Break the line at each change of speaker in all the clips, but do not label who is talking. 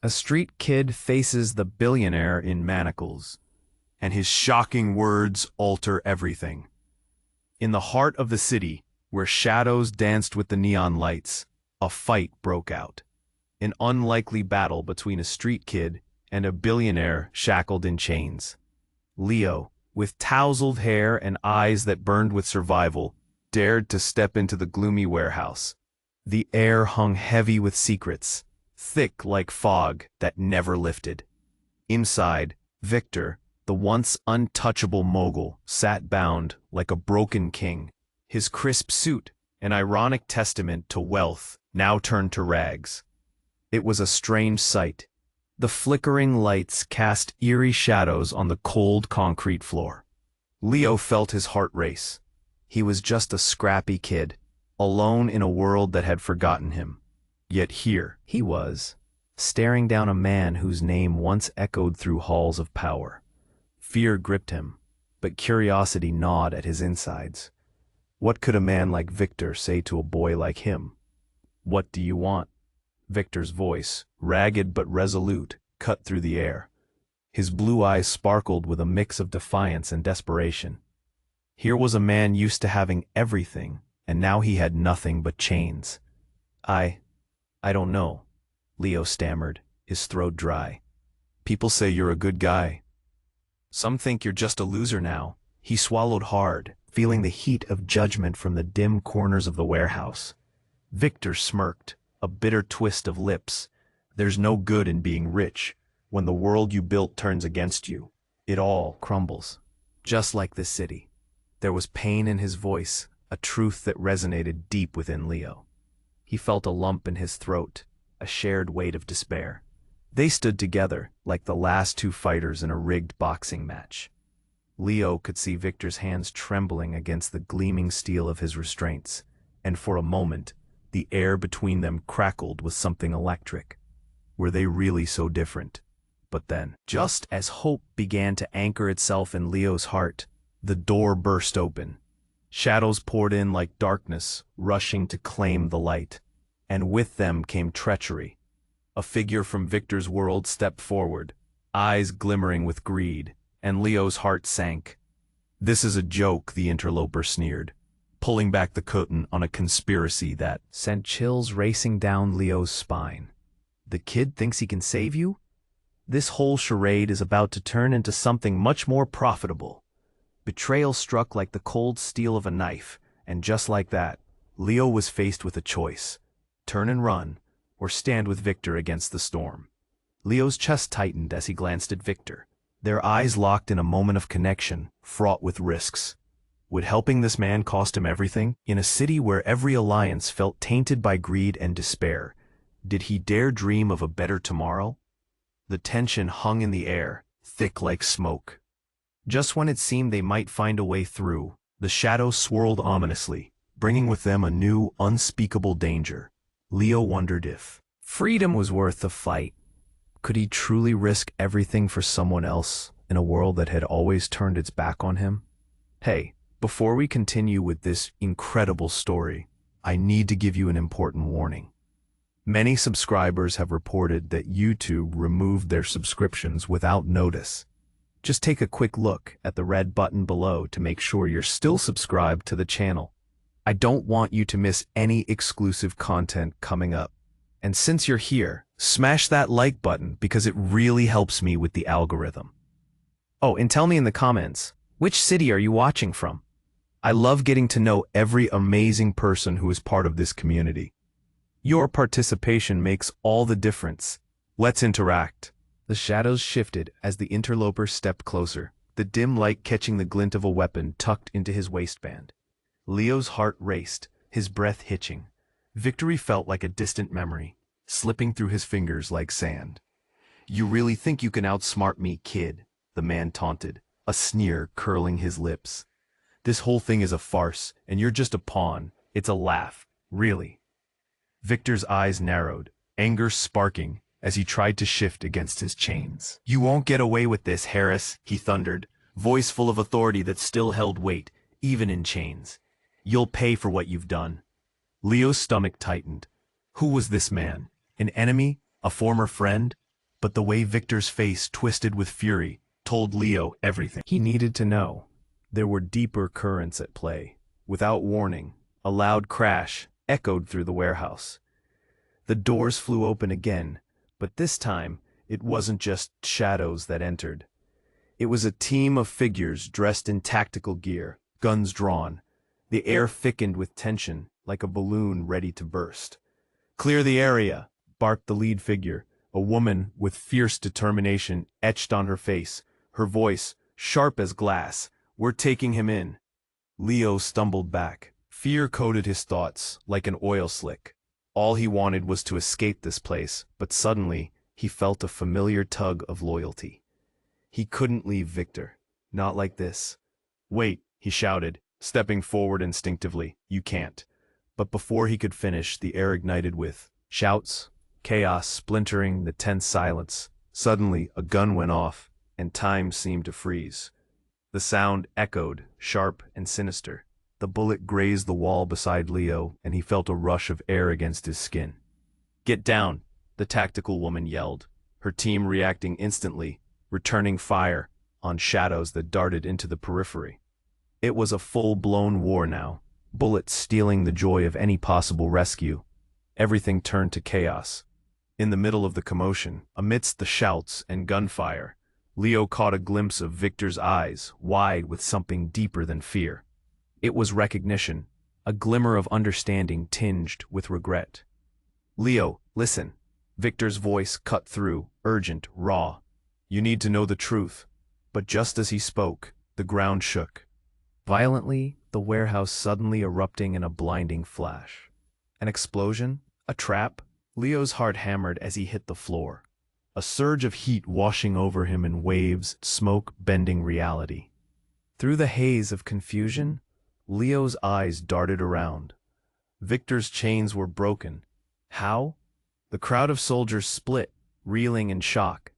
A street kid faces the billionaire in Manacles, and his shocking words alter everything. In the heart of the city, where shadows danced with the neon lights, a fight broke out. An unlikely battle between a street kid and a billionaire shackled in chains. Leo, with tousled hair and eyes that burned with survival, dared to step into the gloomy warehouse. The air hung heavy with secrets, thick like fog that never lifted. Inside, Victor, the once untouchable mogul, sat bound like a broken king. His crisp suit, an ironic testament to wealth, now turned to rags. It was a strange sight. The flickering lights cast eerie shadows on the cold concrete floor. Leo felt his heart race. He was just a scrappy kid, alone in a world that had forgotten him. Yet here he was, staring down a man whose name once echoed through halls of power. Fear gripped him, but curiosity gnawed at his insides. What could a man like Victor say to a boy like him? "What do you want?" Victor's voice, ragged but resolute, cut through the air. His blue eyes sparkled with a mix of defiance and desperation. Here was a man used to having everything, and now he had nothing but chains. I don't know," Leo stammered, his throat dry. "People say you're a good guy. Some think you're just a loser now." He swallowed hard, feeling the heat of judgment from the dim corners of the warehouse. Victor smirked, a bitter twist of lips. "There's no good in being rich. When the world you built turns against you, it all crumbles. Just like this city." There was pain in his voice, a truth that resonated deep within Leo. He felt a lump in his throat, a shared weight of despair. They stood together, like the last two fighters in a rigged boxing match. Leo could see Victor's hands trembling against the gleaming steel of his restraints, and for a moment, the air between them crackled with something electric. Were they really so different? But then, just as hope began to anchor itself in Leo's heart, the door burst open. Shadows poured in like darkness, rushing to claim the light. And with them came treachery. A figure from Victor's world stepped forward, eyes glimmering with greed, and Leo's heart sank. "This is a joke," the interloper sneered, pulling back the curtain on a conspiracy that sent chills racing down Leo's spine. "The kid thinks he can save you? This whole charade is about to turn into something much more profitable." Betrayal struck like the cold steel of a knife, and just like that, Leo was faced with a choice: turn and run, or stand with Victor against the storm. Leo's chest tightened as he glanced at Victor. Their eyes locked in a moment of connection, fraught with risks. Would helping this man cost him everything? In a city where every alliance felt tainted by greed and despair, did he dare dream of a better tomorrow? The tension hung in the air, thick like smoke. Just when it seemed they might find a way through, the shadows swirled ominously, bringing with them a new, unspeakable danger. Leo wondered if freedom was worth the fight. Could he truly risk everything for someone else in a world that had always turned its back on him? Hey, before we continue with this incredible story, I need to give you an important warning. Many subscribers have reported that YouTube removed their subscriptions without notice. Just take a quick look at the red button below to make sure you're still subscribed to the channel. I don't want you to miss any exclusive content coming up. And since you're here, smash that like button because it really helps me with the algorithm. Oh, and tell me in the comments, which city are you watching from? I love getting to know every amazing person who is part of this community. Your participation makes all the difference. Let's interact. The shadows shifted as the interloper stepped closer, the dim light catching the glint of a weapon tucked into his waistband. Leo's heart raced, his breath hitching. Victory felt like a distant memory, slipping through his fingers like sand. "You really think you can outsmart me, kid?" the man taunted, a sneer curling his lips. "This whole thing is a farce, and you're just a pawn. It's a laugh, really." Victor's eyes narrowed, anger sparking, as he tried to shift against his chains. "You won't get away with this, Harris," he thundered, voice full of authority that still held weight, even in chains. "You'll pay for what you've done." Leo's stomach tightened. Who was this man? An enemy? A former friend? But the way Victor's face twisted with fury told Leo everything he needed to know. There were deeper currents at play. Without warning, a loud crash echoed through the warehouse. The doors flew open again, but this time, it wasn't just shadows that entered. It was a team of figures dressed in tactical gear, guns drawn. The air thickened with tension, like a balloon ready to burst. "Clear the area," barked the lead figure, a woman with fierce determination etched on her face, her voice sharp as glass. "We're taking him in." Leo stumbled back. Fear coated his thoughts like an oil slick. All he wanted was to escape this place, but suddenly, he felt a familiar tug of loyalty. He couldn't leave Victor. Not like this. "Wait," he shouted, stepping forward instinctively. "You can't." But before he could finish, the air ignited with shouts, chaos splintering the tense silence. Suddenly, a gun went off, and time seemed to freeze. The sound echoed, sharp and sinister. The bullet grazed the wall beside Leo, and he felt a rush of air against his skin. "Get down," the tactical woman yelled, her team reacting instantly, returning fire on shadows that darted into the periphery. It was a full-blown war now, bullets stealing the joy of any possible rescue. Everything turned to chaos. In the middle of the commotion, amidst the shouts and gunfire, Leo caught a glimpse of Victor's eyes, wide with something deeper than fear. It was recognition, a glimmer of understanding tinged with regret. "Leo, listen." Victor's voice cut through, urgent, raw. "You need to know the truth." But just as he spoke, the ground shook. Violently, the warehouse suddenly erupting in a blinding flash. An explosion? A trap? Leo's heart hammered as he hit the floor. A surge of heat washing over him in waves, smoke bending reality. Through the haze of confusion, Leo's eyes darted around. Victor's chains were broken. How? The crowd of soldiers split, reeling in shock.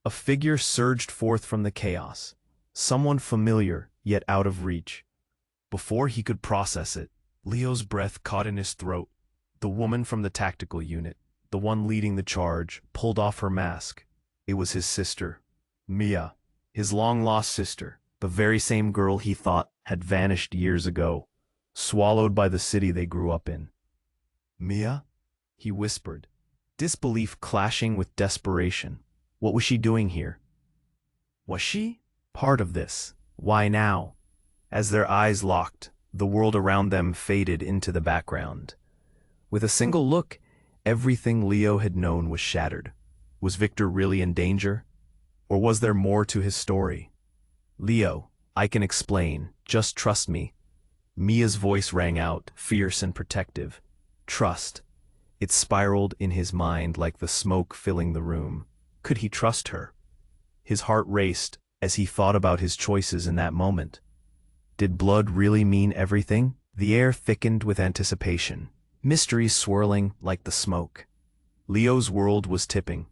A figure surged forth from the chaos. Someone familiar, yet out of reach. Before he could process it, Leo's breath caught in his throat. The woman from the tactical unit, the one leading the charge, pulled off her mask. It was his sister, Mia, his long-lost sister, the very same girl he thought had vanished years ago, swallowed by the city they grew up in. "Mia?" he whispered, disbelief clashing with desperation. What was she doing here? Was she part of this? Why now? As their eyes locked, the world around them faded into the background. With a single look, everything Leo had known was shattered. Was Victor really in danger? Or was there more to his story? "Leo, I can explain. Just trust me." Mia's voice rang out, fierce and protective. Trust. It spiraled in his mind like the smoke filling the room. Could he trust her? His heart raced as he thought about his choices in that moment. Did blood really mean everything? The air thickened with anticipation, mysteries swirling like the smoke. Leo's world was tipping.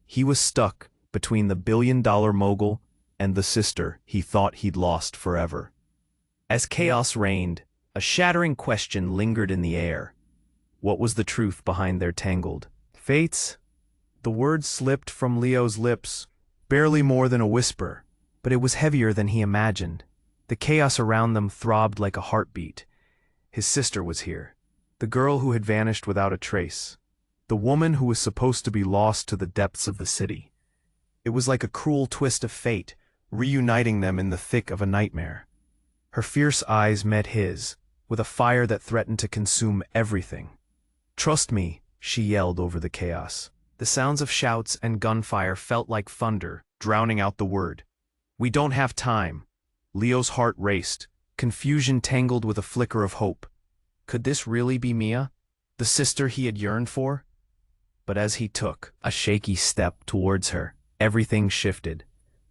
He was stuck between the billion-dollar mogul and the sister he thought he'd lost forever. As chaos reigned, a shattering question lingered in the air. What was the truth behind their tangled fates? The words slipped from Leo's lips, barely more than a whisper, but it was heavier than he imagined. The chaos around them throbbed like a heartbeat. His sister was here, the girl who had vanished without a trace, the woman who was supposed to be lost to the depths of the city. It was like a cruel twist of fate, reuniting them in the thick of a nightmare. Her fierce eyes met his, with a fire that threatened to consume everything. "Trust me," she yelled over the chaos. The sounds of shouts and gunfire felt like thunder, drowning out the word. "We don't have time." Leo's heart raced, confusion tangled with a flicker of hope. Could this really be Mia, the sister he had yearned for? But as he took a shaky step towards her, everything shifted.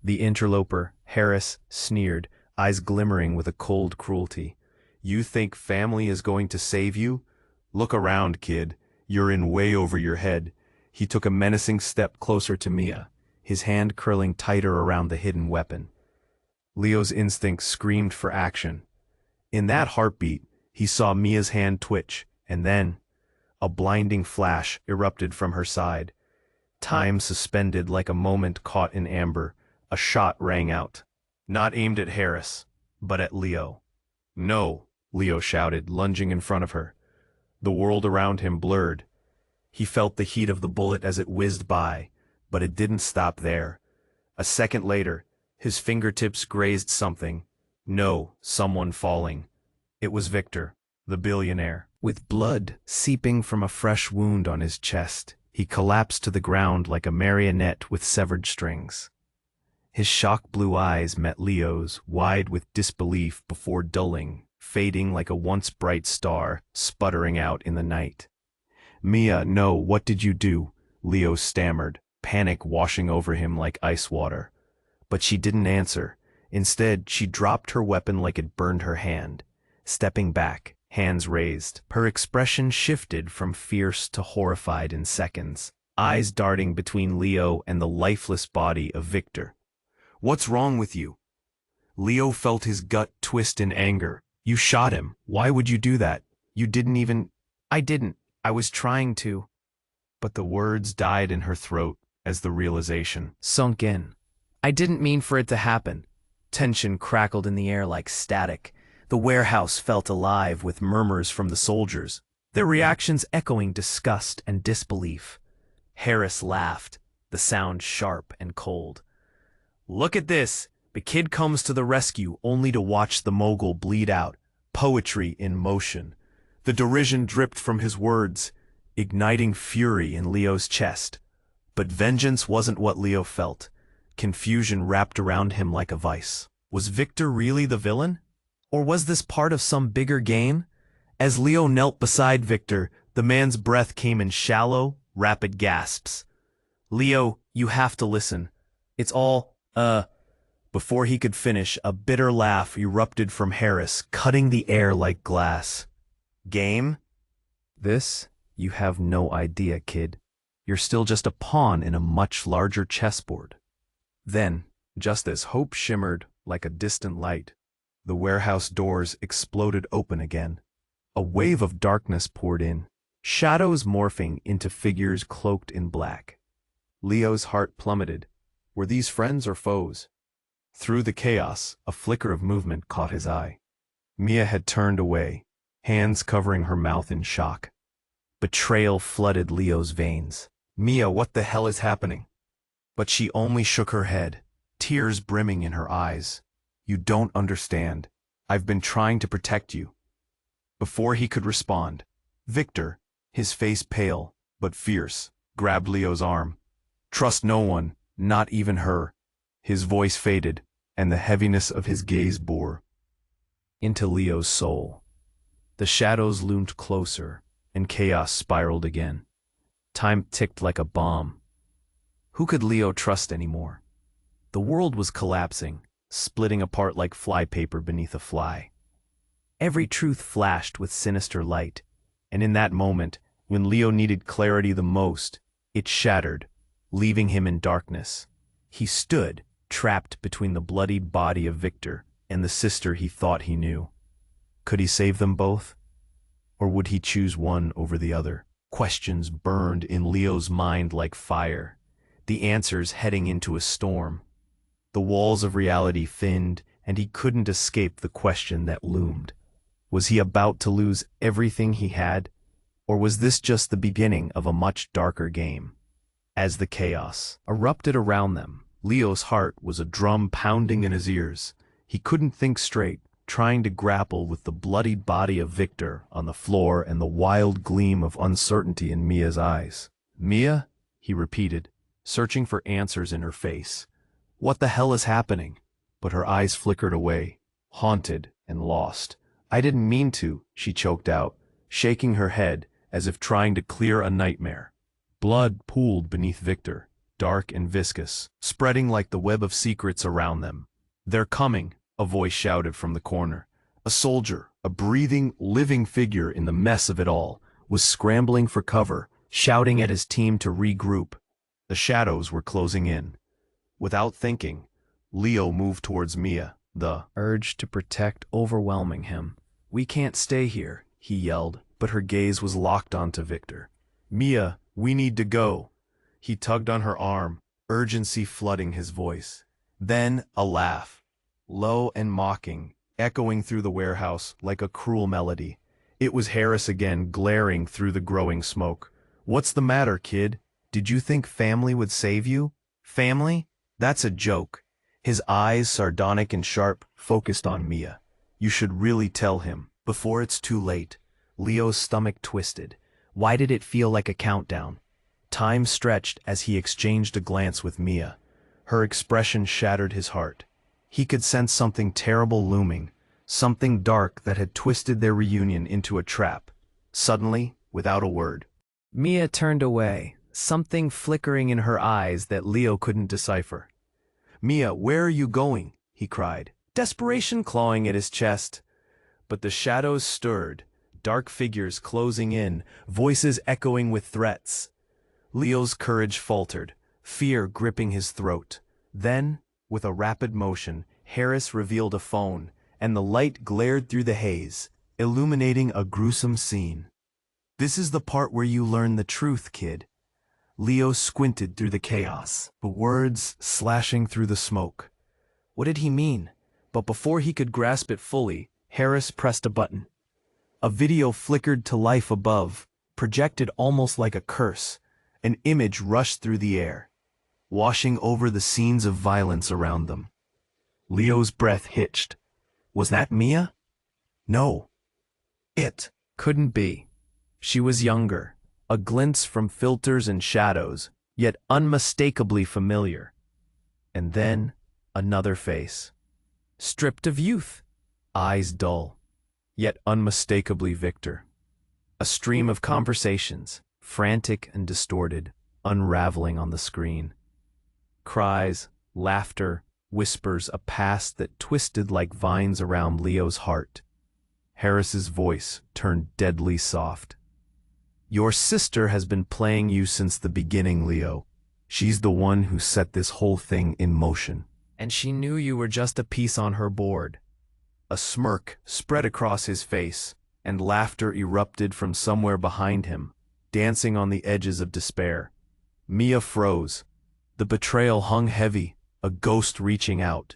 The interloper, Harris, sneered, eyes glimmering with a cold cruelty. "You think family is going to save you? Look around, kid. You're in way over your head." He took a menacing step closer to Mia, his hand curling tighter around the hidden weapon. Leo's instincts screamed for action. In that heartbeat, he saw Mia's hand twitch, and then a blinding flash erupted from her side. Time suspended like a moment caught in amber, a shot rang out. Not aimed at Harris, but at Leo. "No," Leo shouted, lunging in front of her. The world around him blurred. He felt the heat of the bullet as it whizzed by, but it didn't stop there. A second later, his fingertips grazed something. No, someone falling. It was Victor, the billionaire. With blood seeping from a fresh wound on his chest, he collapsed to the ground like a marionette with severed strings. His shocked blue eyes met Leo's, wide with disbelief before dulling, fading like a once bright star, sputtering out in the night. "Mia, no, what did you do?" Leo stammered, panic washing over him like ice water. But she didn't answer. Instead, she dropped her weapon like it burned her hand. Stepping back, hands raised, her expression shifted from fierce to horrified in seconds, eyes darting between Leo and the lifeless body of Victor. "What's wrong with you?" Leo felt his gut twist in anger. "You shot him. Why would you do that? You didn't even—" "I didn't. I was trying to." But the words died in her throat as the realization sunk in. "I didn't mean for it to happen." Tension crackled in the air like static. The warehouse felt alive with murmurs from the soldiers, their reactions echoing disgust and disbelief. Harris laughed, the sound sharp and cold. "Look at this. The kid comes to the rescue only to watch the mogul bleed out. Poetry in motion." The derision dripped from his words, igniting fury in Leo's chest. But vengeance wasn't what Leo felt. Confusion wrapped around him like a vice. Was Victor really the villain? Or was this part of some bigger game? As Leo knelt beside Victor, the man's breath came in shallow, rapid gasps. "Leo, you have to listen. It's all, Before he could finish, a bitter laugh erupted from Harris, cutting the air like glass. "Game? This? You have no idea, kid. You're still just a pawn in a much larger chessboard." Then, just as hope shimmered like a distant light, the warehouse doors exploded open again. A wave of darkness poured in, shadows morphing into figures cloaked in black. Leo's heart plummeted. Were these friends or foes? Through the chaos, a flicker of movement caught his eye. Mia had turned away, hands covering her mouth in shock. Betrayal flooded Leo's veins. "Mia, what the hell is happening?" But she only shook her head, tears brimming in her eyes. "You don't understand. I've been trying to protect you." Before he could respond, Victor, his face pale but fierce, grabbed Leo's arm. "Trust no one, not even her." His voice faded, and the heaviness of his gaze bore into Leo's soul. The shadows loomed closer, and chaos spiraled again. Time ticked like a bomb. Who could Leo trust anymore? The world was collapsing, splitting apart like flypaper beneath a fly. Every truth flashed with sinister light, and in that moment, when Leo needed clarity the most, it shattered, leaving him in darkness. He stood, trapped between the bloodied body of Victor and the sister he thought he knew. Could he save them both? Or would he choose one over the other? Questions burned in Leo's mind like fire, the answers heading into a storm. The walls of reality thinned, and he couldn't escape the question that loomed. Was he about to lose everything he had? Or was this just the beginning of a much darker game? As the chaos erupted around them, Leo's heart was a drum pounding in his ears. He couldn't think straight, trying to grapple with the bloodied body of Victor on the floor and the wild gleam of uncertainty in Mia's eyes. "Mia?" he repeated, searching for answers in her face. "What the hell is happening?" But her eyes flickered away, haunted and lost. "I didn't mean to," she choked out, shaking her head as if trying to clear a nightmare. Blood pooled beneath Victor, dark and viscous, spreading like the web of secrets around them. "They're coming," a voice shouted from the corner. A soldier, a breathing, living figure in the mess of it all, was scrambling for cover, shouting at his team to regroup. The shadows were closing in. Without thinking, Leo moved towards Mia, the urge to protect overwhelming him. "We can't stay here," he yelled, but her gaze was locked onto Victor. "Mia, we need to go." He tugged on her arm, urgency flooding his voice. Then a laugh, low and mocking, echoing through the warehouse like a cruel melody. It was Harris again, glaring through the growing smoke. "What's the matter, kid? Did you think family would save you? Family? That's a joke." His eyes, sardonic and sharp, focused on Mia. "You should really tell him, before it's too late." Leo's stomach twisted. Why did it feel like a countdown? Time stretched as he exchanged a glance with Mia. Her expression shattered his heart. He could sense something terrible looming, something dark that had twisted their reunion into a trap. Suddenly, without a word, Mia turned away, something flickering in her eyes that Leo couldn't decipher. "Mia, where are you going?" he cried, desperation clawing at his chest. But the shadows stirred, dark figures closing in, voices echoing with threats. Leo's courage faltered, fear gripping his throat. Then, with a rapid motion, Harris revealed a phone, and the light glared through the haze, illuminating a gruesome scene. "This is the part where you learn the truth, kid." Leo squinted through the chaos, the words slashing through the smoke. What did he mean? But before he could grasp it fully, Harris pressed a button. A video flickered to life above, projected almost like a curse. An image rushed through the air, washing over the scenes of violence around them. Leo's breath hitched. Was that Mia? No. It couldn't be. She was younger, a glimpse from filters and shadows, yet unmistakably familiar. And then, another face. Stripped of youth, eyes dull, yet unmistakably Victor. A stream of conversations, frantic and distorted, unraveling on the screen. Cries, laughter, whispers, a past that twisted like vines around Leo's heart. Harris's voice turned deadly soft. "Your sister has been playing you since the beginning, Leo. She's the one who set this whole thing in motion. And she knew you were just a piece on her board." A smirk spread across his face, and laughter erupted from somewhere behind him, dancing on the edges of despair. Mia froze. The betrayal hung heavy, a ghost reaching out.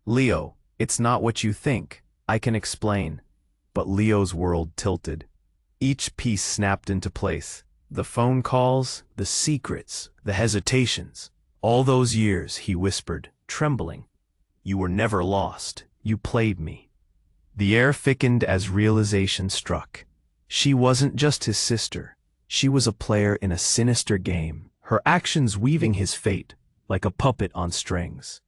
"Leo, it's not what you think. I can explain." But Leo's world tilted. Each piece snapped into place. The phone calls, the secrets, the hesitations. "All those years," he whispered, trembling. "You were never lost. You played me." The air thickened as realization struck. She wasn't just his sister. She was a player in a sinister game, her actions weaving his fate like a puppet on strings.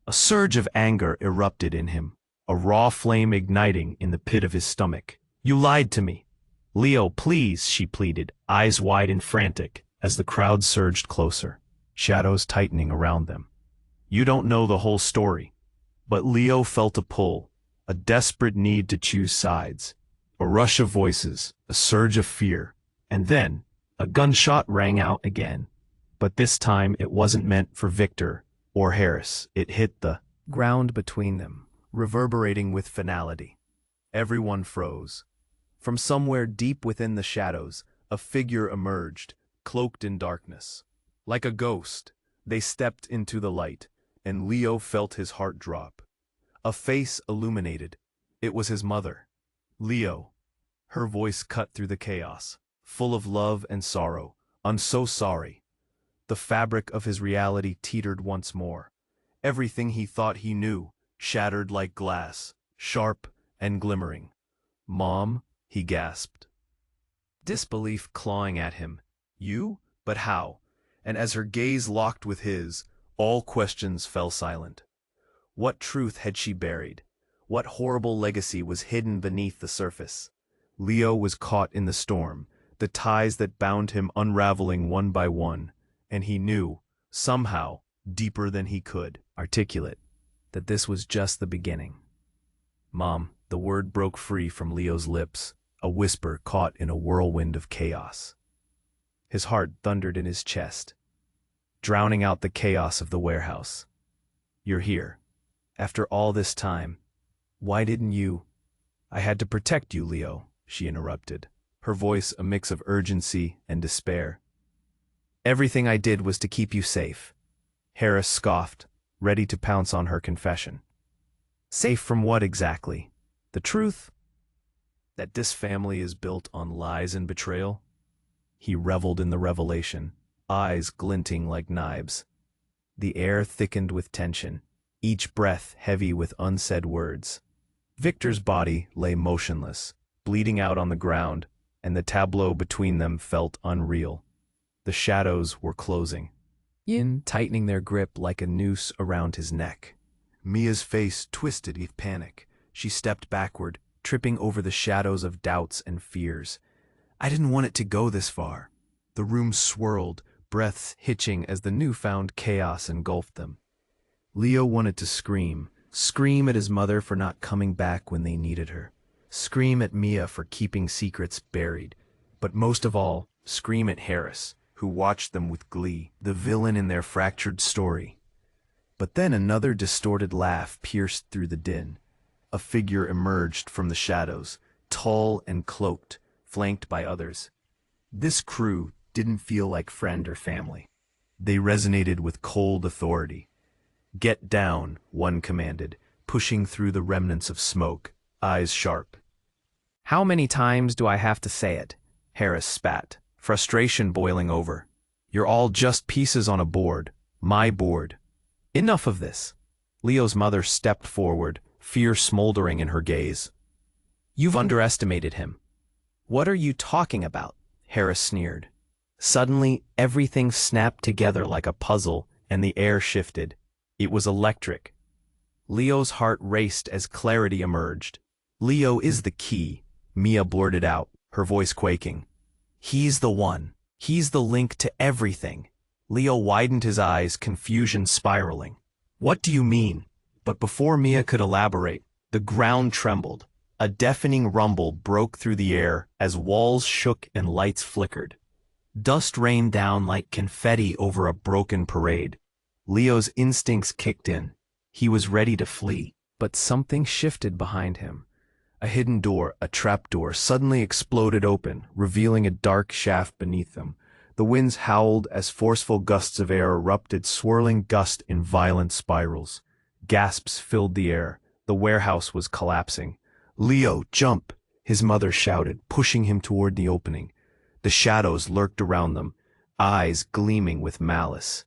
A surge of anger erupted in him, a raw flame igniting in the pit of his stomach. "You lied to me." "Leo, please," she pleaded, eyes wide and frantic, as the crowd surged closer, shadows tightening around them. "You don't know the whole story." But Leo felt a pull, a desperate need to choose sides. A rush of voices, a surge of fear, and then a gunshot rang out again. But this time it wasn't meant for Victor or Harris. It hit the ground between them, reverberating with finality. Everyone froze. From somewhere deep within the shadows, a figure emerged, cloaked in darkness. Like a ghost, they stepped into the light, and Leo felt his heart drop. A face illuminated. It was his mother. "Leo." Her voice cut through the chaos, full of love and sorrow. "I'm so sorry." The fabric of his reality teetered once more. Everything he thought he knew, shattered like glass, sharp and glimmering. "Mom," he gasped. Disbelief clawing at him. "You? But how?" And as her gaze locked with his, all questions fell silent. What truth had she buried? What horrible legacy was hidden beneath the surface? Leo was caught in the storm, the ties that bound him unraveling one by one, and he knew, somehow, deeper than he could articulate, that this was just the beginning. "Mom," the word broke free from Leo's lips, a whisper caught in a whirlwind of chaos. His heart thundered in his chest, drowning out the chaos of the warehouse. "You're here. After all this time. Why didn't you—" "I had to protect you, Leo," she interrupted, her voice a mix of urgency and despair. Everything I did was to keep you safe. Harris scoffed, ready to pounce on her confession. Safe from what exactly? The truth? That this family is built on lies and betrayal? He reveled in the revelation, eyes glinting like knives. The air thickened with tension, each breath heavy with unsaid words. Victor's body lay motionless, bleeding out on the ground, and the tableau between them felt unreal. The shadows were closing, tightening their grip like a noose around his neck. Mia's face twisted with panic. She stepped backward, tripping over the shadows of doubts and fears. I didn't want it to go this far. The room swirled, breaths hitching as the newfound chaos engulfed them. Leo wanted to scream at his mother for not coming back when they needed her. Scream at Mia for keeping secrets buried. But most of all, scream at Harris, who watched them with glee, the villain in their fractured story. But then another distorted laugh pierced through the din. A figure emerged from the shadows, tall and cloaked, flanked by others. This crew didn't feel like friend or family. They resonated with cold authority. Get down, one commanded, pushing through the remnants of smoke, eyes sharp. How many times do I have to say it? Harris spat, frustration boiling over. You're all just pieces on a board, my board. Enough of this. Leo's mother stepped forward, fear smoldering in her gaze. You've underestimated him. What are you talking about? Harris sneered. Suddenly, everything snapped together like a puzzle, and the air shifted. It was electric. Leo's heart raced as clarity emerged. Leo is the key, Mia blurted out, her voice quaking. He's the one. He's the link to everything. Leo widened his eyes, confusion spiraling. What do you mean? But before Mia could elaborate, the ground trembled. A deafening rumble broke through the air as walls shook and lights flickered. Dust rained down like confetti over a broken parade. Leo's instincts kicked in. He was ready to flee, but something shifted behind him. A hidden door, a trapdoor, suddenly exploded open, revealing a dark shaft beneath them. The winds howled as forceful gusts of air erupted, swirling dust in violent spirals. Gasps filled the air. The warehouse was collapsing. Leo, jump! His mother shouted, pushing him toward the opening. The shadows lurked around them, eyes gleaming with malice.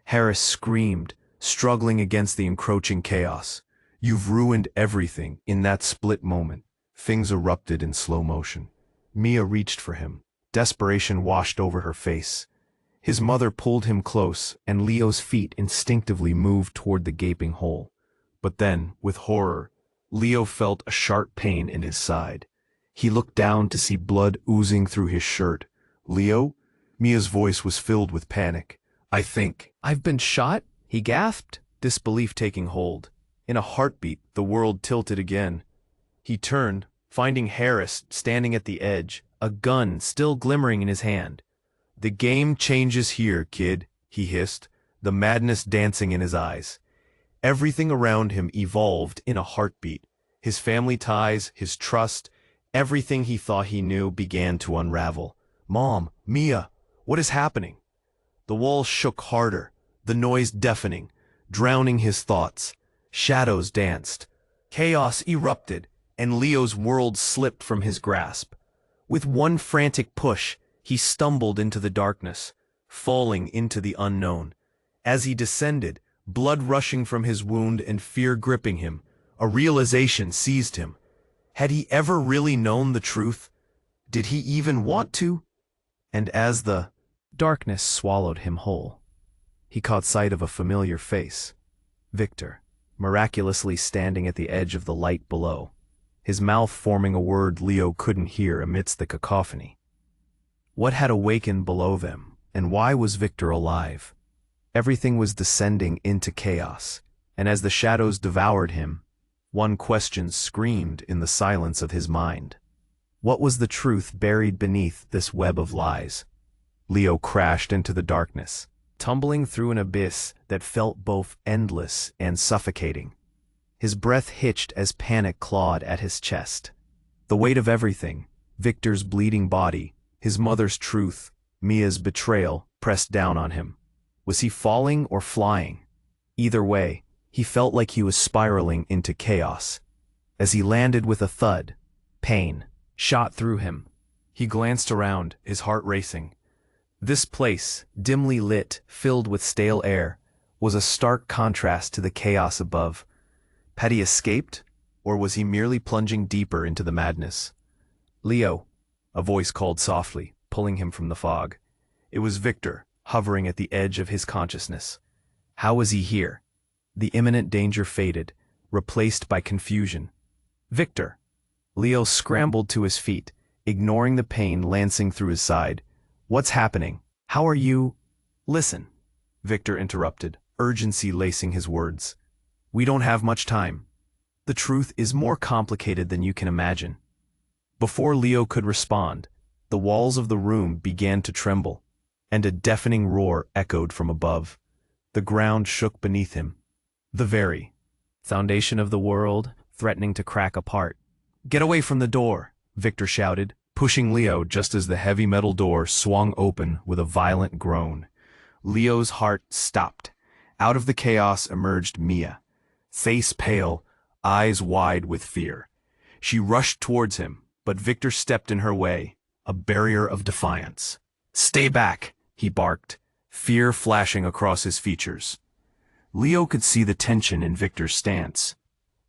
Harris screamed, struggling against the encroaching chaos. You've ruined everything. In that split moment, things erupted in slow motion. Mia reached for him. Desperation washed over her face. His mother pulled him close, and Leo's feet instinctively moved toward the gaping hole. But then, with horror, Leo felt a sharp pain in his side. He looked down to see blood oozing through his shirt. Leo? Mia's voice was filled with panic. I think. I've been shot? He gasped, disbelief taking hold. In a heartbeat, the world tilted again. He turned, finding Harris standing at the edge, a gun still glimmering in his hand. The game changes here, kid, he hissed, the madness dancing in his eyes. Everything around him evolved in a heartbeat. His family ties, his trust, everything he thought he knew began to unravel. Mom, Mia, what is happening? The walls shook harder, the noise deafening, drowning his thoughts. Shadows danced. Chaos erupted, and Leo's world slipped from his grasp. With one frantic push, he stumbled into the darkness, falling into the unknown. As he descended, blood rushing from his wound and fear gripping him, a realization seized him. Had he ever really known the truth? Did he even want to? And as the darkness swallowed him whole, he caught sight of a familiar face. Victor, miraculously standing at the edge of the light below, his mouth forming a word Leo couldn't hear amidst the cacophony. What had awakened below them, and why was Victor alive? Everything was descending into chaos, and as the shadows devoured him, one question screamed in the silence of his mind. What was the truth buried beneath this web of lies? Leo crashed into the darkness, tumbling through an abyss that felt both endless and suffocating. His breath hitched as panic clawed at his chest. The weight of everything, Victor's bleeding body, his mother's truth, Mia's betrayal, pressed down on him. Was he falling or flying? Either way, he felt like he was spiraling into chaos. As he landed with a thud, pain shot through him. He glanced around, his heart racing. This place, dimly lit, filled with stale air, was a stark contrast to the chaos above. Had he escaped, or was he merely plunging deeper into the madness? "Leo," a voice called softly, pulling him from the fog. It was Victor, hovering at the edge of his consciousness. How was he here? The imminent danger faded, replaced by confusion. "Victor!" Leo scrambled to his feet, ignoring the pain lancing through his side. "What's happening? How are you—" "Listen," Victor interrupted, urgency lacing his words. "We don't have much time. The truth is more complicated than you can imagine." Before Leo could respond, the walls of the room began to tremble, and a deafening roar echoed from above. The ground shook beneath him. The very foundation of the world threatening to crack apart. "Get away from the door," Victor shouted, pushing Leo just as the heavy metal door swung open with a violent groan. Leo's heart stopped. Out of the chaos emerged Mia, face pale, eyes wide with fear. She rushed towards him, but Victor stepped in her way, a barrier of defiance. "Stay back," he barked, fear flashing across his features. Leo could see the tension in Victor's stance.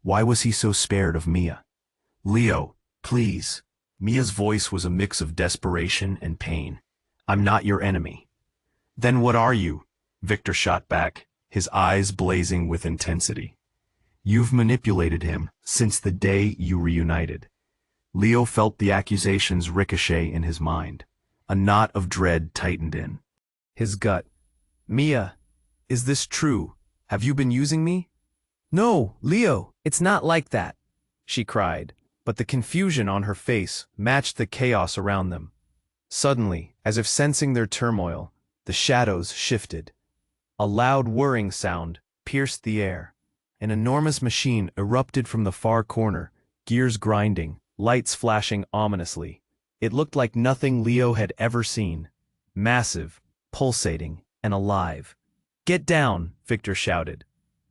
Why was he so spared of Mia? "Leo, please." Mia's voice was a mix of desperation and pain. "I'm not your enemy." "Then what are you?" Victor shot back, his eyes blazing with intensity. "You've manipulated him since the day you reunited." Leo felt the accusations ricochet in his mind. A knot of dread tightened in his gut. "Mia, is this true? Have you been using me?" "No, Leo, it's not like that," she cried, but the confusion on her face matched the chaos around them. Suddenly, as if sensing their turmoil, the shadows shifted. A loud whirring sound pierced the air. An enormous machine erupted from the far corner, gears grinding, lights flashing ominously. It looked like nothing Leo had ever seen. Massive, pulsating, and alive. "Get down!" Victor shouted.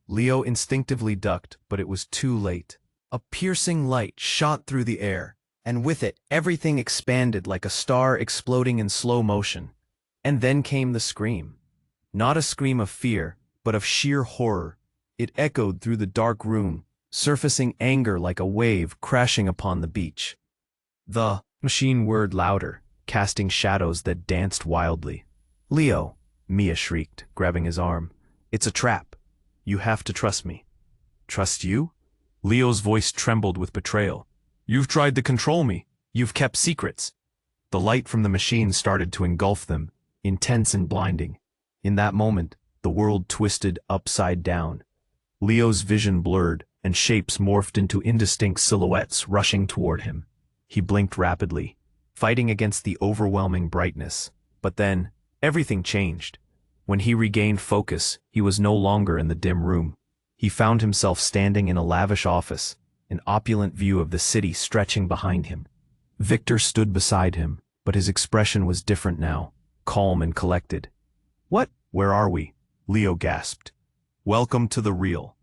Leo instinctively ducked, but it was too late. A piercing light shot through the air, and with it everything expanded like a star exploding in slow motion. And then came the scream. Not a scream of fear, but of sheer horror. It echoed through the dark room, surfacing anger like a wave crashing upon the beach. The machine whirred louder, casting shadows that danced wildly. "Leo," Mia shrieked, grabbing his arm. "It's a trap. You have to trust me." "Trust you?" Leo's voice trembled with betrayal. "You've tried to control me. You've kept secrets." The light from the machine started to engulf them, intense and blinding. In that moment, the world twisted upside down. Leo's vision blurred, and shapes morphed into indistinct silhouettes rushing toward him. He blinked rapidly, fighting against the overwhelming brightness. But then, everything changed. When he regained focus, he was no longer in the dim room. He found himself standing in a lavish office, an opulent view of the city stretching behind him. Victor stood beside him, but his expression was different now, calm and collected. "What? Where are we?" Leo gasped. "Welcome to the real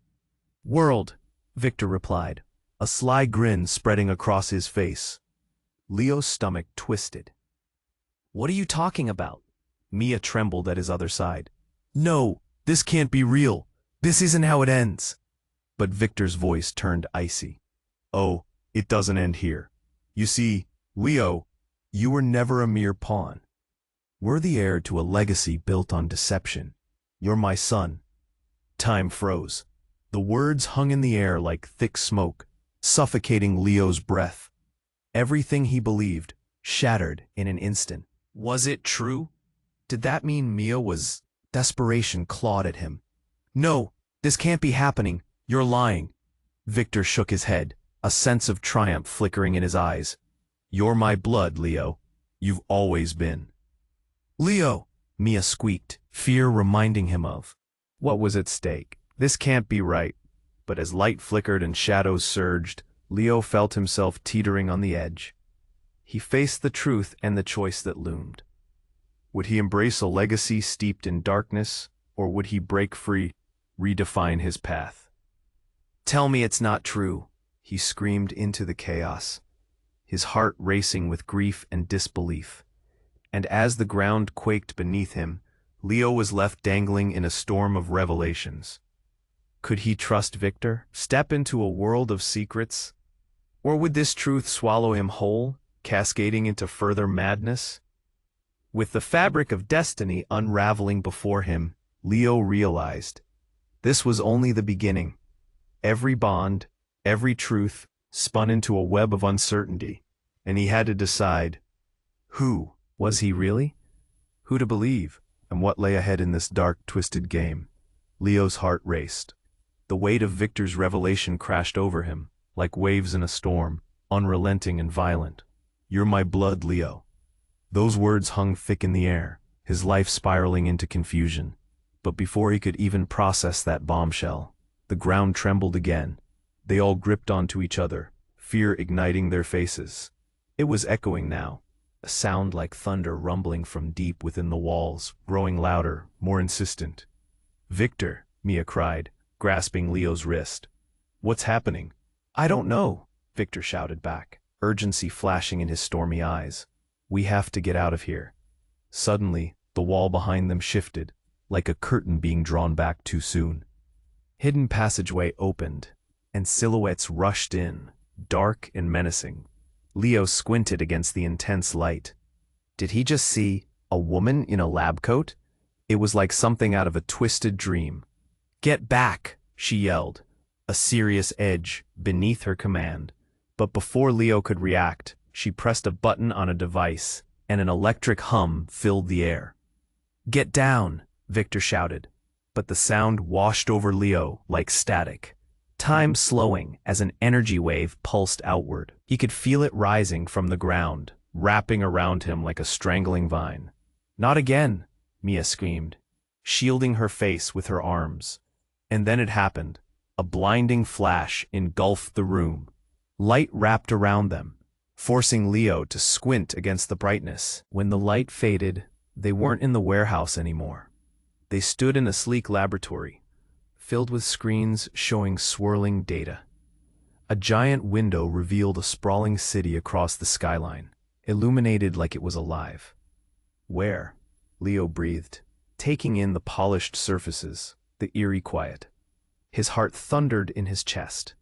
world," Victor replied, a sly grin spreading across his face. Leo's stomach twisted. "What are you talking about?" Mia trembled at his other side. "No, this can't be real. This isn't how it ends." But Victor's voice turned icy. "Oh, it doesn't end here. You see, Leo, you were never a mere pawn. We're the heir to a legacy built on deception. You're my son." Time froze. The words hung in the air like thick smoke, suffocating Leo's breath. Everything he believed shattered in an instant. Was it true? Did that mean Mia was— Desperation clawed at him. "No, this can't be happening. You're lying." Victor shook his head, a sense of triumph flickering in his eyes. "You're my blood, Leo. You've always been." "Leo!" Mia squeaked, fear reminding him of what was at stake. This can't be right. But as light flickered and shadows surged, Leo felt himself teetering on the edge. He faced the truth and the choice that loomed. Would he embrace a legacy steeped in darkness, or would he break free, redefine his path? "Tell me it's not true," he screamed into the chaos, his heart racing with grief and disbelief. And as the ground quaked beneath him, Leo was left dangling in a storm of revelations. Could he trust Victor, step into a world of secrets? Or would this truth swallow him whole, cascading into further madness? With the fabric of destiny unraveling before him, Leo realized this was only the beginning. Every bond, every truth, spun into a web of uncertainty, and he had to decide, who was he really? Who to believe, and what lay ahead in this dark, twisted game? Leo's heart raced. The weight of Victor's revelation crashed over him, like waves in a storm, unrelenting and violent. "You're my blood, Leo." Those words hung thick in the air, his life spiraling into confusion. But before he could even process that bombshell, the ground trembled again. They all gripped onto each other, fear igniting their faces. It was echoing now, a sound like thunder rumbling from deep within the walls, growing louder, more insistent. "Victor," Mia cried, grasping Leo's wrist. "What's happening?" "I don't know," Victor shouted back, urgency flashing in his stormy eyes. "We have to get out of here." Suddenly, the wall behind them shifted, like a curtain being drawn back too soon. Hidden passageway opened, and silhouettes rushed in, dark and menacing. Leo squinted against the intense light. Did he just see a woman in a lab coat? It was like something out of a twisted dream. "Get back!" she yelled, a serious edge beneath her command. But before Leo could react, she pressed a button on a device, and an electric hum filled the air. "Get down!" Victor shouted, but the sound washed over Leo like static, time slowing as an energy wave pulsed outward. He could feel it rising from the ground, wrapping around him like a strangling vine. "Not again!" Mia screamed, shielding her face with her arms. And then it happened. A blinding flash engulfed the room. Light wrapped around them, forcing Leo to squint against the brightness. When the light faded, they weren't in the warehouse anymore. They stood in a sleek laboratory, filled with screens showing swirling data. A giant window revealed a sprawling city across the skyline, illuminated like it was alive. "Where?" Leo breathed, taking in the polished surfaces, the eerie quiet. His heart thundered in his chest.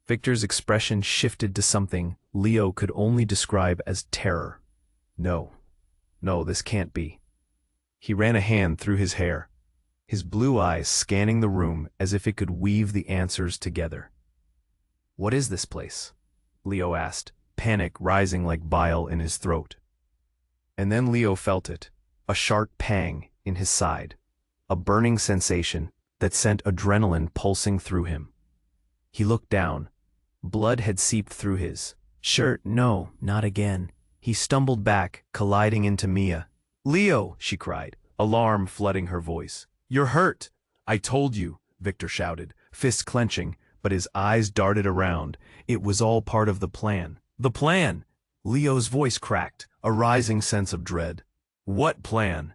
Victor's expression shifted to something Leo could only describe as terror. No, this can't be. He ran a hand through his hair, his blue eyes scanning the room as if it could weave the answers together. "What is this place?" Leo asked, panic rising like bile in his throat. And then Leo felt it, a sharp pang in his side, a burning sensation that sent adrenaline pulsing through him. He looked down. Blood had seeped through his shirt. "No, not again." He stumbled back, colliding into Mia. "Leo!" she cried, alarm flooding her voice. "You're hurt!" "I told you," Victor shouted, fists clenching, but his eyes darted around. It was all part of the plan. "The plan!" Leo's voice cracked, a rising sense of dread. "What plan?"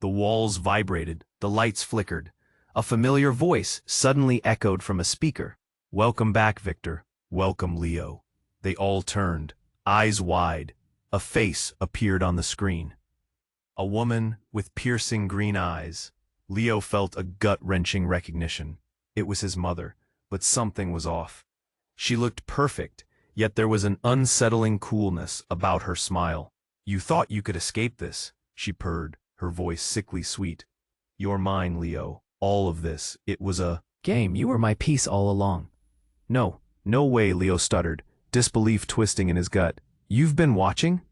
The walls vibrated, the lights flickered. A familiar voice suddenly echoed from a speaker. "Welcome back, Victor. Welcome, Leo." They all turned, eyes wide. A face appeared on the screen. A woman with piercing green eyes. Leo felt a gut-wrenching recognition. It was his mother, but something was off. She looked perfect, yet there was an unsettling coolness about her smile. "You thought you could escape this," she purred, her voice sickly sweet. "You're mine, Leo. All of this, it was a game. You were my piece all along." No way," Leo stuttered, disbelief twisting in his gut. "You've been watching?"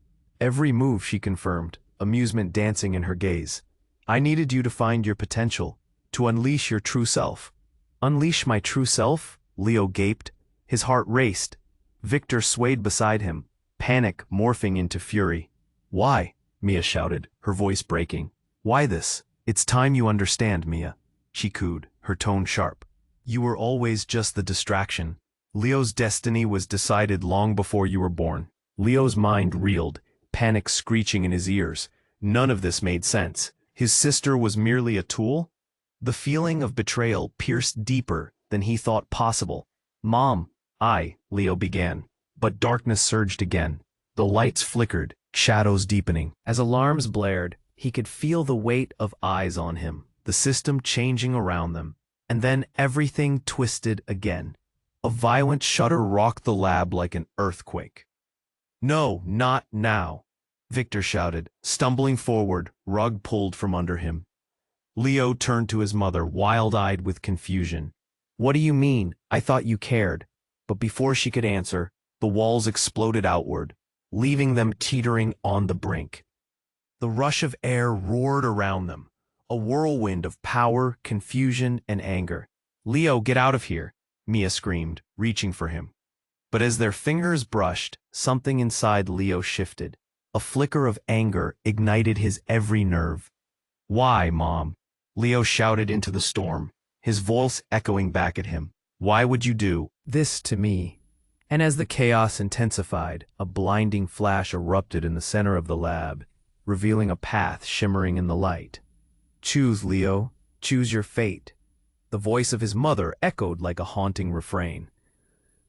"Every move," she confirmed, amusement dancing in her gaze. "I needed you to find your potential, to unleash your true self." "Unleash my true self?" Leo gaped. His heart raced. Victor swayed beside him, panic morphing into fury. "Why?" Mia shouted, her voice breaking. "Why this?" "It's time you understand, Mia," she cooed, her tone sharp. "You were always just the distraction. Leo's destiny was decided long before you were born." Leo's mind reeled, panic screeching in his ears. None of this made sense. His sister was merely a tool? The feeling of betrayal pierced deeper than he thought possible. "Mom," Leo began. But darkness surged again. The lights flickered, shadows deepening. As alarms blared, he could feel the weight of eyes on him, the system changing around them. And then everything twisted again. A violent shudder rocked the lab like an earthquake. "No, not now," Victor shouted, stumbling forward, rug pulled from under him. Leo turned to his mother, wild-eyed with confusion. "What do you mean? I thought you cared." But before she could answer, the walls exploded outward, leaving them teetering on the brink. The rush of air roared around them, a whirlwind of power, confusion, and anger. "Leo, get out of here," Mia screamed, reaching for him. But as their fingers brushed, something inside Leo shifted. A flicker of anger ignited his every nerve. "Why, Mom?" Leo shouted into the storm, his voice echoing back at him. "Why would you do this to me?" And as the chaos intensified, a blinding flash erupted in the center of the lab, revealing a path shimmering in the light. "Choose, Leo. Choose your fate." The voice of his mother echoed like a haunting refrain.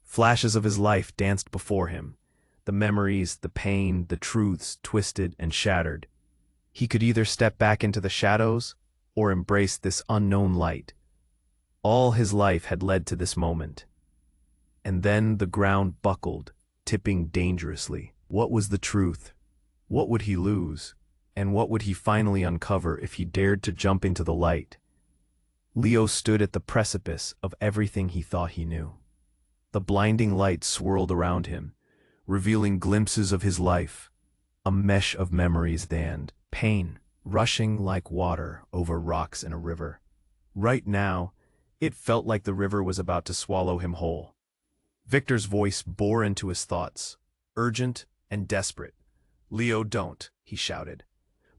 Flashes of his life danced before him. The memories, the pain, the truths twisted and shattered. He could either step back into the shadows or embrace this unknown light. All his life had led to this moment. And then the ground buckled, tipping dangerously. What was the truth? What would he lose? And what would he finally uncover if he dared to jump into the light? Leo stood at the precipice of everything he thought he knew. The blinding light swirled around him, revealing glimpses of his life, a mesh of memories and pain, rushing like water over rocks in a river. Right now, it felt like the river was about to swallow him whole. Victor's voice bore into his thoughts, urgent and desperate. "Leo, don't," he shouted.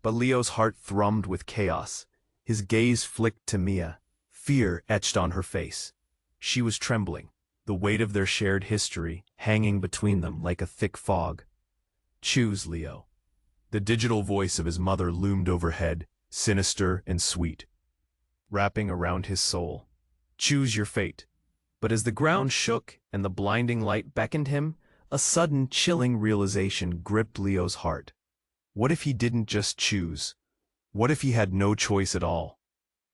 But Leo's heart thrummed with chaos. His gaze flicked to Mia. Fear etched on her face. She was trembling, the weight of their shared history hanging between them like a thick fog. "Choose, Leo." The digital voice of his mother loomed overhead, sinister and sweet, wrapping around his soul. "Choose your fate." But as the ground shook and the blinding light beckoned him, a sudden chilling realization gripped Leo's heart. What if he didn't just choose? What if he had no choice at all?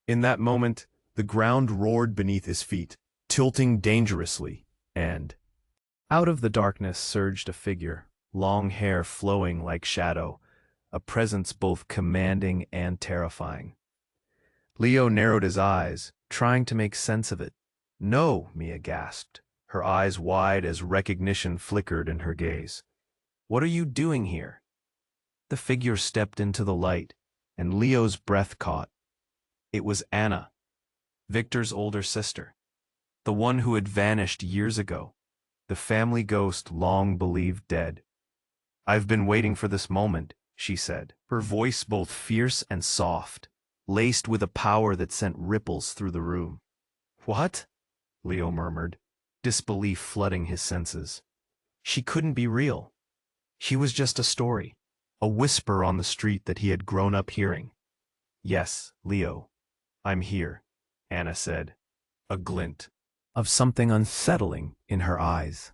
In that moment, the ground roared beneath his feet, tilting dangerously, and out of the darkness surged a figure, long hair flowing like shadow, a presence both commanding and terrifying. Leo narrowed his eyes, trying to make sense of it. "No," Mia gasped, her eyes wide as recognition flickered in her gaze. "What are you doing here?" The figure stepped into the light, and Leo's breath caught. It was Anna, Victor's older sister, the one who had vanished years ago, the family ghost long believed dead. "I've been waiting for this moment," she said, her voice both fierce and soft, laced with a power that sent ripples through the room. "What?" Leo murmured, disbelief flooding his senses. She couldn't be real. She was just a story, a whisper on the street that he had grown up hearing. "Yes, Leo, I'm here," Anna said, a glint of something unsettling in her eyes.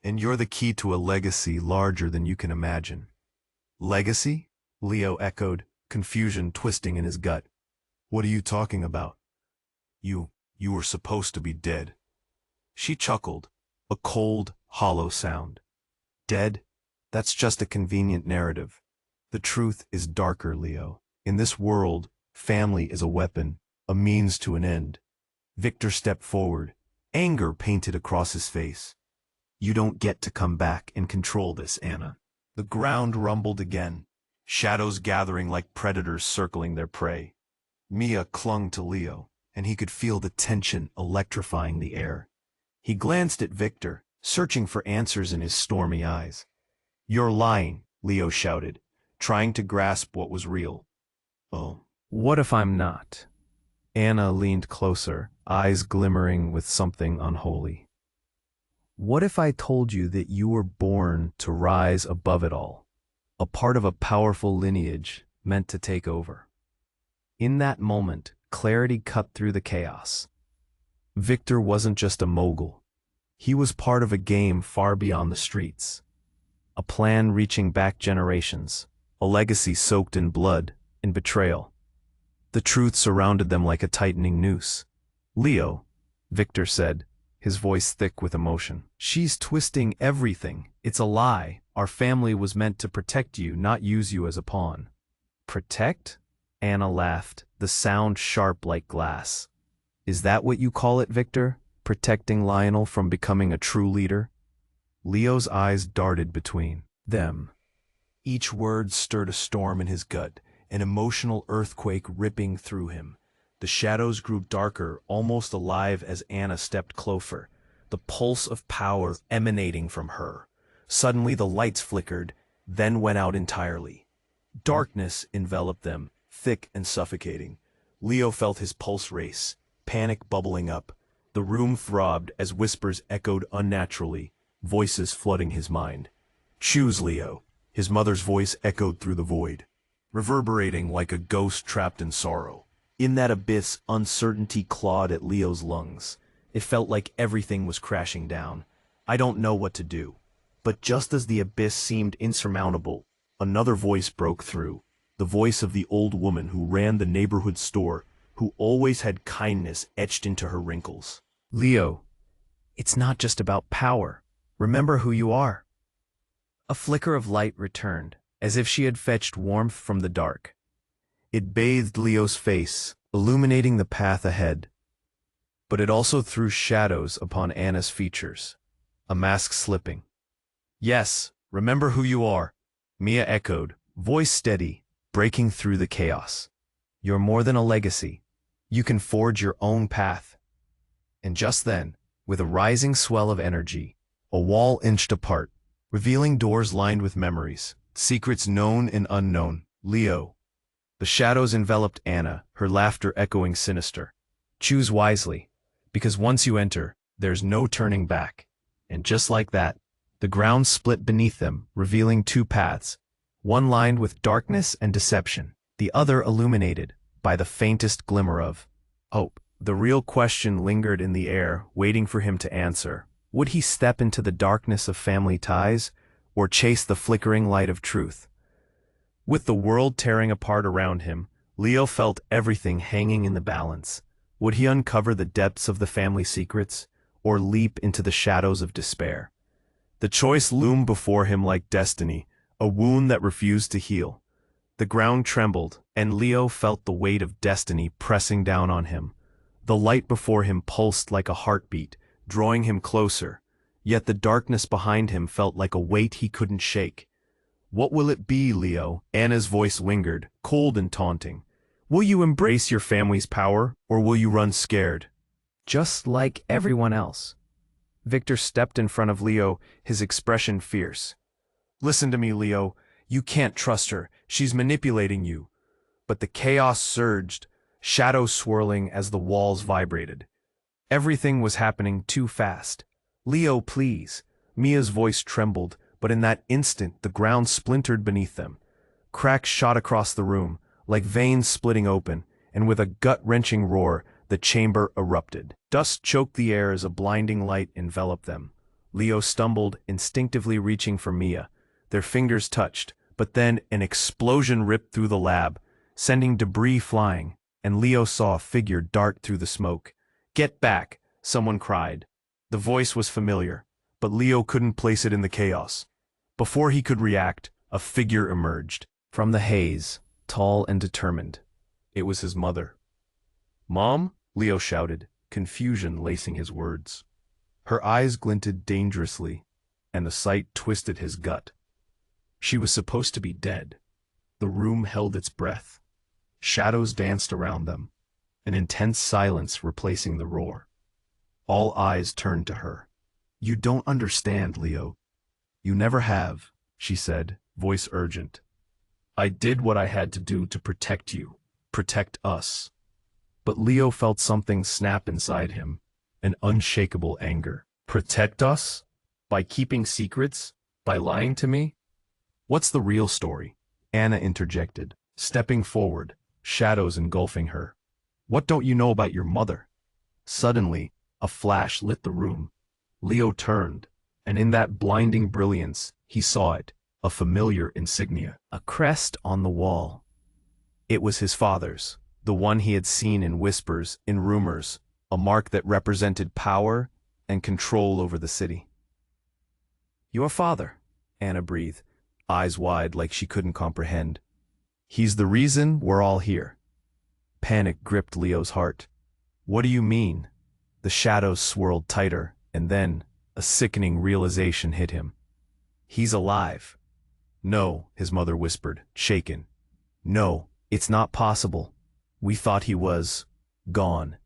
"And you're the key to a legacy larger than you can imagine." "Legacy?" Leo echoed, confusion twisting in his gut. "What are you talking about?" You were supposed to be dead." She chuckled, a cold, hollow sound. "Dead? That's just a convenient narrative. The truth is darker, Leo. In this world, family is a weapon, a means to an end." Victor stepped forward, anger painted across his face. "You don't get to come back and control this, Anna." The ground rumbled again, shadows gathering like predators circling their prey. Mia clung to Leo, and he could feel the tension electrifying the air. He glanced at Victor, searching for answers in his stormy eyes. "You're lying," Leo shouted, trying to grasp what was real. "Oh, what if I'm not?" Anna leaned closer, eyes glimmering with something unholy. "What if I told you that you were born to rise above it all? a part of a powerful lineage meant to take over. In that moment, clarity cut through the chaos. Victor wasn't just a mogul. He was part of a game far beyond the streets. A plan reaching back generations, a legacy soaked in blood, in betrayal. The truth surrounded them like a tightening noose. "Leo," Victor said, his voice thick with emotion. "She's twisting everything. It's a lie. Our family was meant to protect you, not use you as a pawn." "Protect?" Anna laughed, the sound sharp like glass. "Is that what you call it, Victor? Protecting Lionel from becoming a true leader?" Leo's eyes darted between them. Each word stirred a storm in his gut, an emotional earthquake ripping through him. The shadows grew darker, almost alive as Anna stepped closer, the pulse of power emanating from her. Suddenly the lights flickered, then went out entirely. Darkness enveloped them, thick and suffocating. Leo felt his pulse race, panic bubbling up. The room throbbed as whispers echoed unnaturally, voices flooding his mind. "Choose, Leo," his mother's voice echoed through the void, reverberating like a ghost trapped in sorrow. In that abyss, uncertainty clawed at Leo's lungs. It felt like everything was crashing down. "I don't know what to do." But just as the abyss seemed insurmountable, another voice broke through, the voice of the old woman who ran the neighborhood store, who always had kindness etched into her wrinkles. "Leo, it's not just about power. Remember who you are." A flicker of light returned, as if she had fetched warmth from the dark. It bathed Leo's face, illuminating the path ahead. But it also threw shadows upon Anna's features, a mask slipping. "Yes, remember who you are," Mia echoed, voice steady, breaking through the chaos. "You're more than a legacy. You can forge your own path." And just then, with a rising swell of energy, a wall inched apart, revealing doors lined with memories, secrets known and unknown. "Leo." The shadows enveloped Anna, her laughter echoing sinister. "Choose wisely, because once you enter, there's no turning back." And just like that, the ground split beneath them, revealing two paths, one lined with darkness and deception, the other illuminated by the faintest glimmer of hope. The real question lingered in the air, waiting for him to answer. Would he step into the darkness of family ties, or chase the flickering light of truth? With the world tearing apart around him, Leo felt everything hanging in the balance. Would he uncover the depths of the family secrets, or leap into the shadows of despair? The choice loomed before him like destiny, a wound that refused to heal. The ground trembled, and Leo felt the weight of destiny pressing down on him. The light before him pulsed like a heartbeat, drawing him closer, yet the darkness behind him felt like a weight he couldn't shake. "What will it be, Leo?" Anna's voice lingered, cold and taunting. "Will you embrace your family's power, or will you run scared?" "Just like everyone else." Victor stepped in front of Leo, his expression fierce. "Listen to me, Leo. You can't trust her. She's manipulating you." But the chaos surged, shadows swirling as the walls vibrated. Everything was happening too fast. "Leo, please." Mia's voice trembled, but in that instant the ground splintered beneath them. Cracks shot across the room, like veins splitting open, and with a gut-wrenching roar, the chamber erupted. Dust choked the air as a blinding light enveloped them. Leo stumbled, instinctively reaching for Mia. Their fingers touched, but then an explosion ripped through the lab, sending debris flying, and Leo saw a figure dart through the smoke. "Get back!" someone cried. The voice was familiar, but Leo couldn't place it in the chaos. Before he could react, a figure emerged from the haze, tall and determined. It was his mother. "Mom?" Leo shouted, confusion lacing his words. Her eyes glinted dangerously, and the sight twisted his gut. She was supposed to be dead. The room held its breath. Shadows danced around them, an intense silence replacing the roar. All eyes turned to her. "You don't understand, Leo. You never have," she said, voice urgent. "I did what I had to do to protect you, protect us." But Leo felt something snap inside him, an unshakable anger. "Protect us? By keeping secrets? By lying to me?" What's the real story? Anna interjected, stepping forward, shadows engulfing her. What don't you know about your mother? Suddenly, a flash lit the room. Leo turned, and in that blinding brilliance, he saw it, a familiar insignia. A crest on the wall. It was his father's, the one he had seen in whispers, in rumors, a mark that represented power and control over the city. Your father, Anna breathed, eyes wide like she couldn't comprehend. He's the reason we're all here. Panic gripped Leo's heart. What do you mean? The shadows swirled tighter, and then a sickening realization hit him. He's alive. No, his mother whispered, shaken. No, it's not possible. We thought he was gone.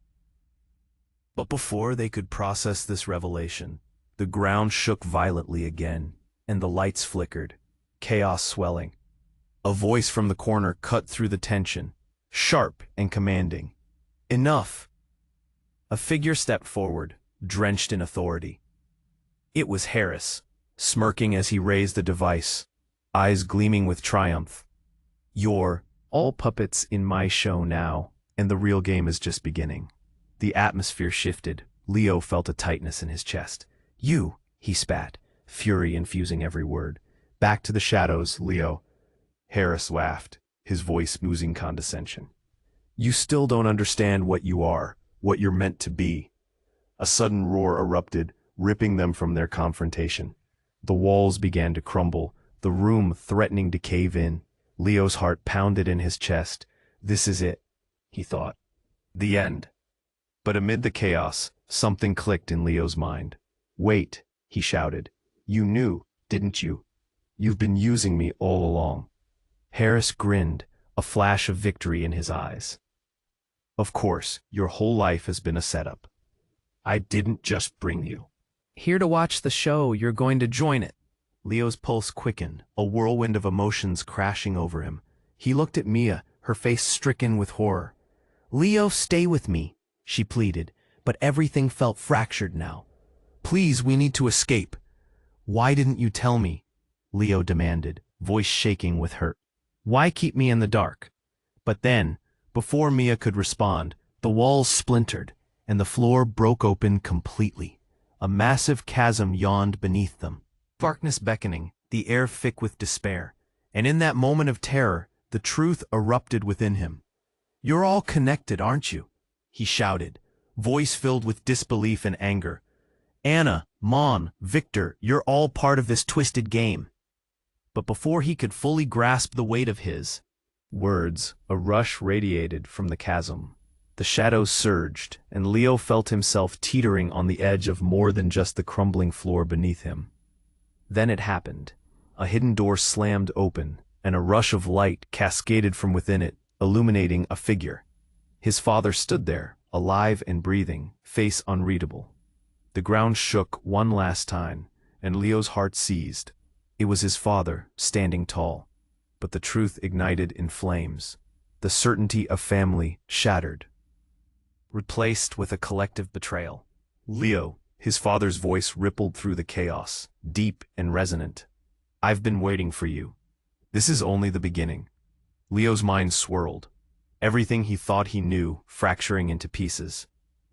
But before they could process this revelation, the ground shook violently again, and the lights flickered, chaos swelling. A voice from the corner cut through the tension, sharp and commanding. Enough! A figure stepped forward, drenched in authority. It was Harris, smirking as he raised the device, eyes gleaming with triumph. You're all puppets in my show now, and the real game is just beginning. The atmosphere shifted. Leo felt a tightness in his chest. You, he spat, fury infusing every word. Back to the shadows, Leo. Harris laughed, his voice oozing condescension. You still don't understand what you are, what you're meant to be. A sudden roar erupted, ripping them from their confrontation. The walls began to crumble, the room threatening to cave in. Leo's heart pounded in his chest. This is it, he thought. The end. But amid the chaos, something clicked in Leo's mind. Wait, he shouted. You knew, didn't you? You've been using me all along. Harris grinned, a flash of victory in his eyes. Of course, your whole life has been a setup. I didn't just bring you here to watch the show, you're going to join it. Leo's pulse quickened, a whirlwind of emotions crashing over him. He looked at Mia, her face stricken with horror. Leo, stay with me, she pleaded, but everything felt fractured now. Please, we need to escape. Why didn't you tell me? Leo demanded, voice shaking with hurt. Why keep me in the dark? But then, before Mia could respond, the walls splintered, and the floor broke open completely. A massive chasm yawned beneath them. Darkness beckoning, the air thick with despair, and in that moment of terror, the truth erupted within him. You're all connected, aren't you? He shouted, voice filled with disbelief and anger. Anna, Mon, Victor, you're all part of this twisted game. But before he could fully grasp the weight of his words, a rush radiated from the chasm. The shadows surged, and Leo felt himself teetering on the edge of more than just the crumbling floor beneath him. Then it happened. A hidden door slammed open, and a rush of light cascaded from within it, illuminating a figure. His father stood there, alive and breathing, face unreadable. The ground shook one last time, and Leo's heart seized. It was his father, standing tall. But the truth ignited in flames. The certainty of family shattered, replaced with a collective betrayal. Leo, his father's voice rippled through the chaos, deep and resonant. I've been waiting for you. This is only the beginning. Leo's mind swirled. Everything he thought he knew, fracturing into pieces.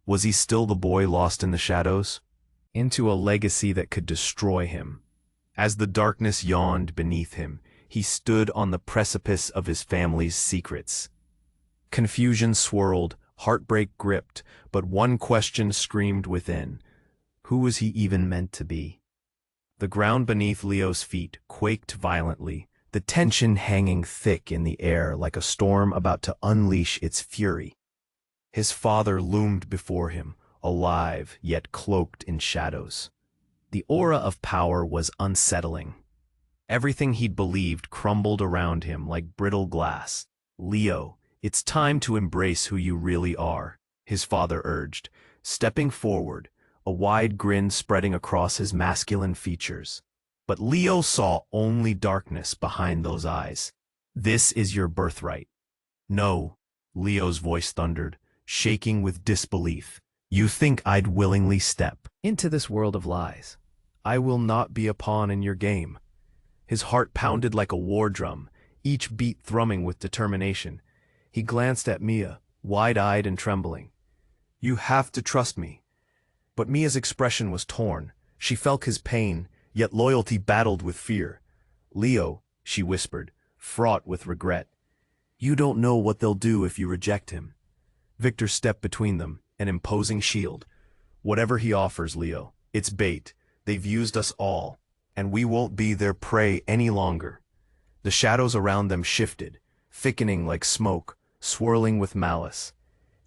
Was he still the boy lost in the shadows? Into a legacy that could destroy him. As the darkness yawned beneath him, he stood on the precipice of his family's secrets. Confusion swirled, heartbreak gripped, but one question screamed within. Who was he even meant to be? The ground beneath Leo's feet quaked violently, the tension hanging thick in the air like a storm about to unleash its fury. His father loomed before him, alive yet cloaked in shadows. The aura of power was unsettling. Everything he'd believed crumbled around him like brittle glass. Leo, it's time to embrace who you really are, his father urged, stepping forward, a wide grin spreading across his masculine features. But Leo saw only darkness behind those eyes. This is your birthright. No, Leo's voice thundered, shaking with disbelief. You think I'd willingly step into this world of lies? I will not be a pawn in your game. His heart pounded like a war drum, each beat thrumming with determination. He glanced at Mia, wide-eyed and trembling. "You have to trust me." But Mia's expression was torn. She felt his pain, yet loyalty battled with fear. "Leo," she whispered, fraught with regret. "You don't know what they'll do if you reject him." Victor stepped between them, an imposing shield. "Whatever he offers, Leo, it's bait. They've used us all, and we won't be their prey any longer." The shadows around them shifted, thickening like smoke, swirling with malice.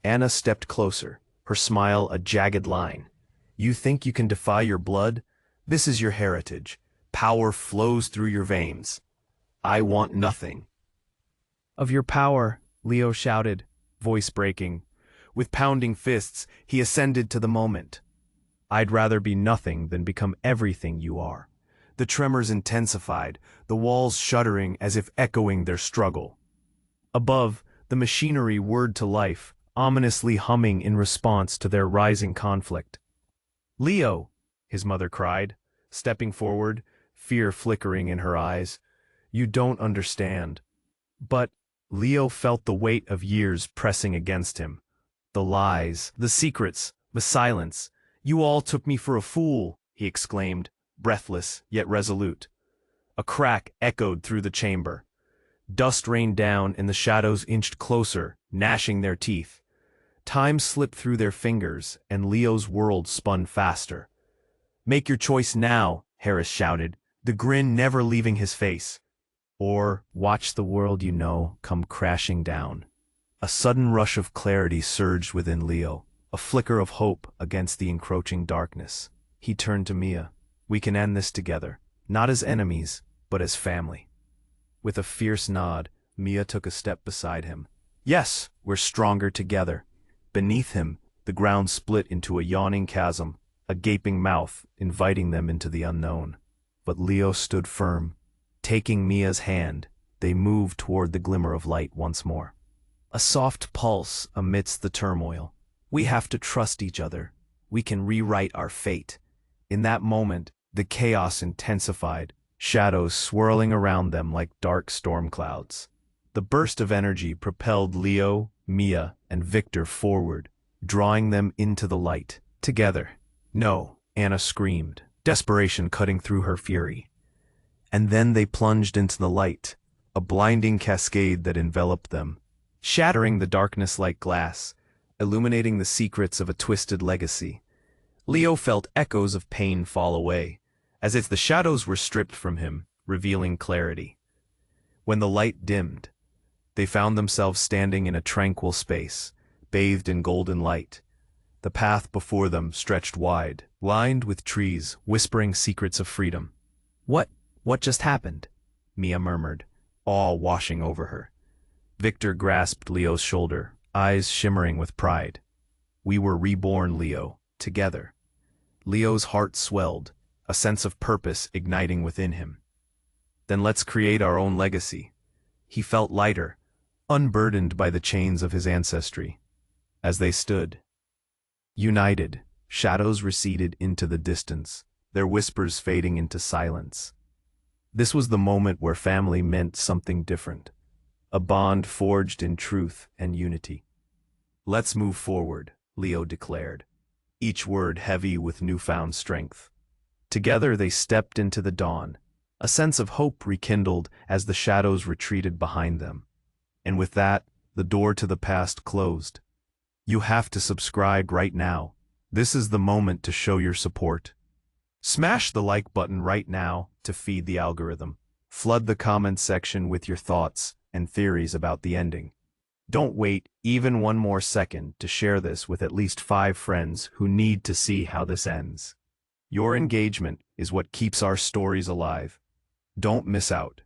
Anna stepped closer, her smile a jagged line. "You think you can defy your blood? This is your heritage. Power flows through your veins. I want nothing." "Of your power," Leo shouted, voice breaking. With pounding fists, he ascended to the moment. "I'd rather be nothing than become everything you are." The tremors intensified, the walls shuddering as if echoing their struggle. Above, the machinery whirred to life, ominously humming in response to their rising conflict. "Leo!" his mother cried, stepping forward, fear flickering in her eyes. "You don't understand." But Leo felt the weight of years pressing against him. The lies, the secrets, the silence. "You all took me for a fool," he exclaimed, breathless yet resolute. A crack echoed through the chamber. Dust rained down and the shadows inched closer, gnashing their teeth. Time slipped through their fingers, and Leo's world spun faster. "Make your choice now," Harris shouted, the grin never leaving his face. "Or watch the world you know come crashing down." A sudden rush of clarity surged within Leo, a flicker of hope against the encroaching darkness. He turned to Mia. "We can end this together, not as enemies, but as family." With a fierce nod, Mia took a step beside him. "Yes, we're stronger together." Beneath him, the ground split into a yawning chasm, a gaping mouth inviting them into the unknown. But Leo stood firm. Taking Mia's hand, they moved toward the glimmer of light once more. A soft pulse amidst the turmoil. "We have to trust each other. We can rewrite our fate." In that moment, the chaos intensified, shadows swirling around them like dark storm clouds. The burst of energy propelled Leo, Mia, and Victor forward, drawing them into the light. Together. "No," Anna screamed, desperation cutting through her fury. And then they plunged into the light, a blinding cascade that enveloped them, shattering the darkness like glass, illuminating the secrets of a twisted legacy. Leo felt echoes of pain fall away, as if the shadows were stripped from him, revealing clarity. When the light dimmed, they found themselves standing in a tranquil space, bathed in golden light. The path before them stretched wide, lined with trees, whispering secrets of freedom. What just happened?" Mia murmured, awe washing over her. Victor grasped Leo's shoulder, eyes shimmering with pride. "We were reborn, Leo, together." Leo's heart swelled, a sense of purpose igniting within him. "Then let's create our own legacy." He felt lighter, unburdened by the chains of his ancestry. As they stood, united, shadows receded into the distance, their whispers fading into silence. This was the moment where family meant something different, a bond forged in truth and unity. "Let's move forward," Leo declared, each word heavy with newfound strength. Together they stepped into the dawn, a sense of hope rekindled as the shadows retreated behind them. And with that, the door to the past closed. You have to subscribe right now. This is the moment to show your support. Smash the like button right now to feed the algorithm. Flood the comments section with your thoughts and theories about the ending. Don't wait even one more second to share this with at least 5 friends who need to see how this ends. Your engagement is what keeps our stories alive. Don't miss out.